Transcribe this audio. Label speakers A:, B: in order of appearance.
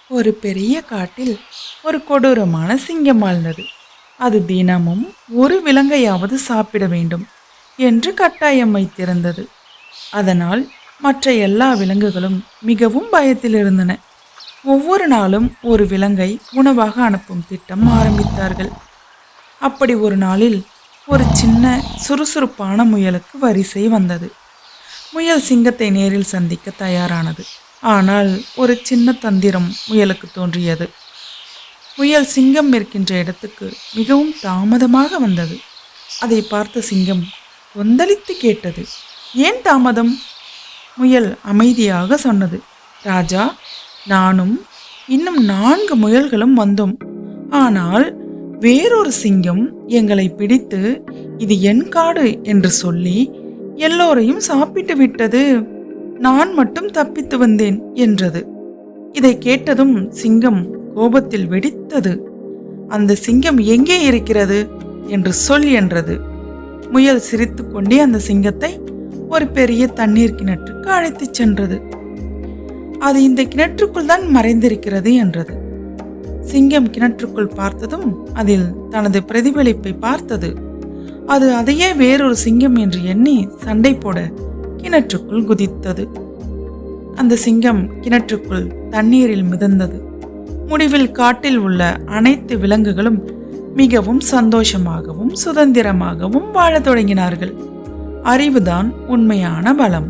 A: ஒரு பெரிய காட்டில் ஒரு கொடூரமான சிங்கம் வாழ்ந்தது. அது தினமும் ஒரு விலங்கையாவது சாப்பிட வேண்டும் என்று கட்டாயம் வைத்திருந்தது. அதனால் மற்ற எல்லா விலங்குகளும் மிகவும் பயத்தில் இருந்தன. ஒவ்வொரு நாளும் ஒரு விலங்கை உணவாக அனுப்பும் திட்டம் ஆரம்பித்தார்கள். அப்படி ஒரு நாளில் ஒரு சின்ன சுறுசுறுப்பான முயலுக்கு வரிசை வந்தது. முயல் சிங்கத்தை நேரில் சந்திக்க தயாரானது. ஆனால் ஒரு சின்ன தந்திரம் முயலுக்கு தோன்றியது. முயல் சிங்கம் இருக்கின்ற இடத்துக்கு மிகவும் தாமதமாக வந்தது. அதை பார்த்த சிங்கம் கொந்தளித்து கேட்டது, ஏன் தாமதம்? முயல் அமைதியாக சொன்னது, ராஜா, நானும் இன்னும் 4 முயல்களும் வந்தோம். ஆனால் வேறொரு சிங்கம் எங்களை பிடித்து இது என் காடு என்று சொல்லி எல்லோரையும் சாப்பிட்டு விட்டது. நான் மட்டும் தப்பித்து வந்தேன் என்றது. இதை கேட்டதும் சிங்கம் கோபத்தில் வெடித்தது. அந்த சிங்கம் எங்கே இருக்கிறது என்று சொல் என்றது. முயல் சிரித்துக்கொண்டே அந்த சிங்கத்தை ஒரு பெரிய தண்ணீர் கிணற்றுக்கு அழைத்துச் சென்றது. அது இந்த கிணற்றுக்குள் தான் மறைந்திருக்கிறது என்றது. சிங்கம் கிணற்றுக்குள் பார்த்ததும் அதில் தனது பிரதிபலிப்பை பார்த்தது. அது அதையே வேறொரு சிங்கம் என்று எண்ணி சண்டை போட கிணற்றுக்குள் குதித்தது. அந்த சிங்கம் கிணற்றுக்குள் தண்ணீரில் மிதந்தது. முடிவில் காட்டில் உள்ள அனைத்து விலங்குகளும் மிகவும் சந்தோஷமாகவும் சுதந்திரமாகவும் வாழத் தொடங்கினார்கள். அறிவுதான் உண்மையான பலம்.